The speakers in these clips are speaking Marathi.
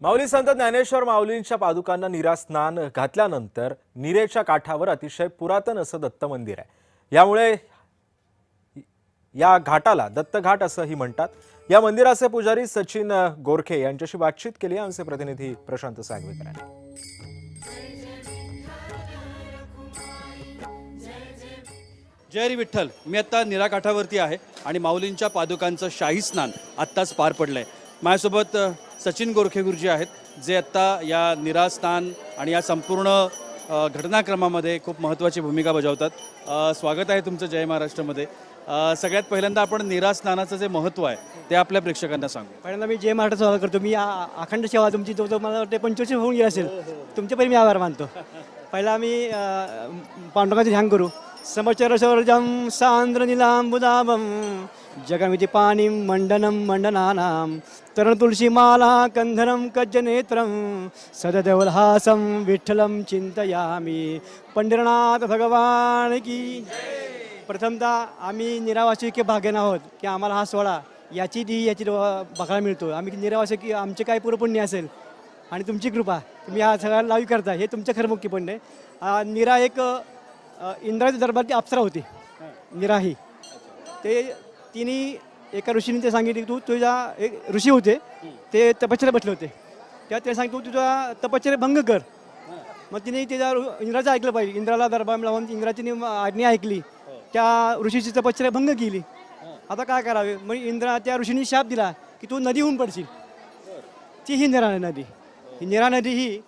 माऊली संत ज्ञानेश्वर माऊलींच्या पादुकांना निरास्नान घातल्यानंतर निरेच्या काठावर अतिशय पुरातन असं दत्त मंदिर आहे। यामुळे या घाटाला दत्तघाट असंही म्हणतात। या मंदिराचे पुजारी सचिन गोरखे यांच्याशी बातचीत केली आहे आमचे प्रतिनिधी प्रशांत सागवेकर यांनी। जय हरी विठ्ठल। मी आता निराकाठावरती आहे आणि माऊलींच्या पादुकांचं शाही स्नान आत्ताच पार पडलंय। माझ्यासोबत सचिन गोरखे गुरुजी आहेत, जे आत्ता या निरास्नान आणि या संपूर्ण घटनाक्रमामध्ये खूप महत्त्वाची भूमिका बजावतात। स्वागत आहे तुमचं जय महाराष्ट्रमध्ये। सगळ्यात पहिल्यांदा आपण निरास्नानाचं जे महत्त्व आहे ते आपल्या प्रेक्षकांना सांगू। पहिल्यांदा मी जय महाराष्ट्र स्वागत करतो। मी अखंड सेवा तुमची जो मला वाटते 25 होऊन गेली असेल, तुमचे पण मी आभार मानतो। पहिला मी पांडुरंगाचे ध्यान करू। समचर सौरजम सांद्र नीलांबुदाभम जगमिति पाणिं मंडनं मंडनानां तरण तुलसी माला कंधरं कज्जनेत्रं सददेवलहासं विठ्ठलं चिंतयामि। पंढरीनाथ भगवान की। प्रथमतः आम्ही निरावासी के भाग्यन आहोत की आम्हाला हा सोहळा याची बघायला मिळतो। आम्ही निरावासी की आमचे काय पुण्य असेल आणि तुमची कृपा तुम्ही हा सगळ्या लाईव्ह करता, हे तुमचं खरं मुख्य पुण्य आहे। निरा एक इंद्राच्या दरबारची अप्सरा होती। निराही ते तिने एका ऋषीने ते सांगितले, तू तुझ्या एक ऋषी होते ते तपश्चर्या बसले होते, तेव्हा ते सांगितलं तू तुझा तपश्चर्या भंग कर। मग तिने त्याच्या इंद्राचं ऐकलं पाहिजे। इंद्राला दरबार लावून इंद्राची आज्ञा ऐकली, त्या ऋषीची तपश्चर्या भंग केली। आता काय करावे? मग इंद्रा त्या ऋषीने शाप दिला की तू नदी होऊन पडशील। ती ही निरा नदी। ही निरा नदी ही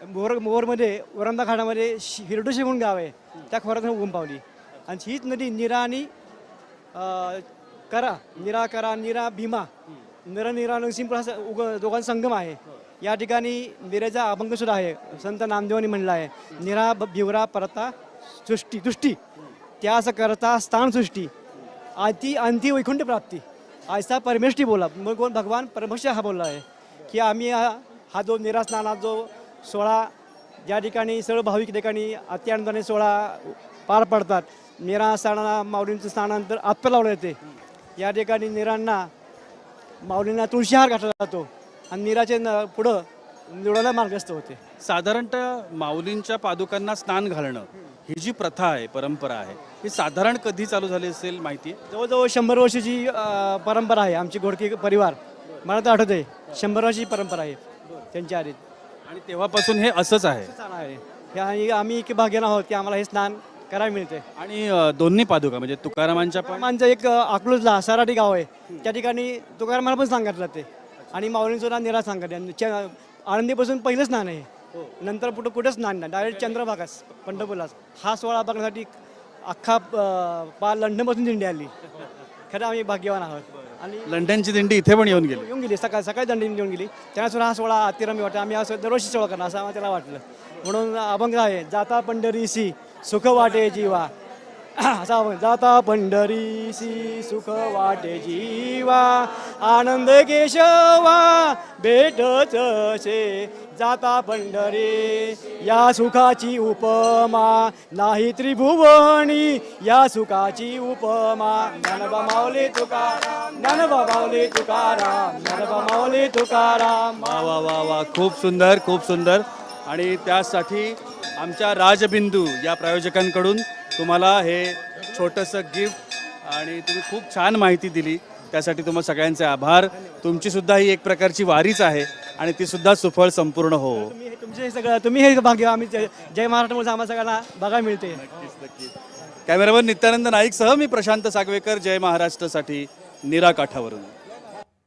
मोरमध्ये वरंदा घाटामध्ये हिरडोशी म्हणून गाव आहे, त्या खोऱ्यातून उगम पावली। आणि हीच नदी निरा आणि करा निरा करा निरा भीमा निरा नरसिंहपूर हा दोघांचा संगम आहे। या ठिकाणी निरेचा अभंग सुद्धा आहे। संत नामदेवांनी म्हणलं आहे, निरा भिवरा परता सृष्टी तुष्टी त्यास करता स्थान सृष्टी आती अंती वैकुंठ प्राप्ती ऐसा परमेष्ठी बोला। मग कोण? भगवान परमेश्वर हा बोलला आहे की आम्ही हा जो निरास्नाना जो सोहळा ज्या ठिकाणी सर्व भाविक ठिकाणी अति आनंदाने सोहळा पार पडतात। निरास्नाना माऊलींचं स्नानानंतर आत्ता लावलं येते। या ठिकाणी निरांना माऊलींना तुळशीहार घातला जातो आणि निराचे पुढं निवडायला मार्गस्थ होते। साधारणतः माऊलींच्या पादुकांना स्नान घालणं ही जी प्रथा आहे, परंपरा आहे, ही साधारण कधी चालू झाली असेल माहिती आहे? जवळजवळ 100 वर्षाची परंपरा आहे। आमची गोडके परिवार, मला तर आठवत आहे 100 वर्षाची परंपरा आहे त्यांच्या आधीत। आणि तेव्हापासून हे असंच आहे। आणि आम्ही एक भाग्यवान आहोत की आम्हाला हे स्नान करायला मिळते। आणि दोन्ही पादुका म्हणजे तुकारामांच्या पण आमचं एक अकलूजला सराठी गाव आहे, त्या ठिकाणी तुकारामाला पण सांगत जाते आणि माऊलींचं नाव निरा सांगत। आळंदीपासून पहिलं स्नान आहे, नंतर कुठं स्नान नाही, डायरेक्ट चंद्रभागास पंढरपूरलाच। हा सोहळा बघण्यासाठी अख्खा लंडनपासून दिंडी आली। खरं आम्ही भाग्यवान आहोत। आणि लंडनची दिंडी इथे पण येऊन गेली सकाळी दंडी येऊन गेली। त्यांना सुद्धा हा सोहळा अतिरम्य वाटतं। आम्ही असं दरवर्षी सोहळा करणार असं आम्हाला त्याला वाटलं, म्हणून अभंग आहे, जाता पंढरीसी सुख वाटे जीवा असा जाता पंढरीसी सुख वाटे जीवा आनंद केशवा भेटच से जाता पंढरी या सुखाची उपमा नाही त्रिभुवनी या सुखाची उपमा ज्ञानोबा माऊली तुकाराम ज्ञानोबा माऊली तुकाराम ज्ञानोबा माऊली तुकाराम। वा वा वा वा, खूप सुंदर खूप सुंदर। आणि त्यासाठी आमच्या राजबिंदू या प्रायोजकांकडून तुम्हाला हे छोटंसं गिफ्ट आणि तुम्ही खूप छान माहिती दिली, त्यासाठी तुम्हा सगळ्यांचे आभार। तुमची सुद्धा ही एक प्रकारची वारीच आहे आणि ती सुद्धा सुफळ संपूर्ण हो। तुमचे हे सगळं तुम्ही हे भाग्य आम्ही जय महाराष्ट्रामध्ये आम्हाला सगळ्यांना बघायला मिळते। कॅमेरामन नित्यानंद नाईकसह मी प्रशांत सागवेकर, जय महाराष्ट्रसाठी निराकाठावरून।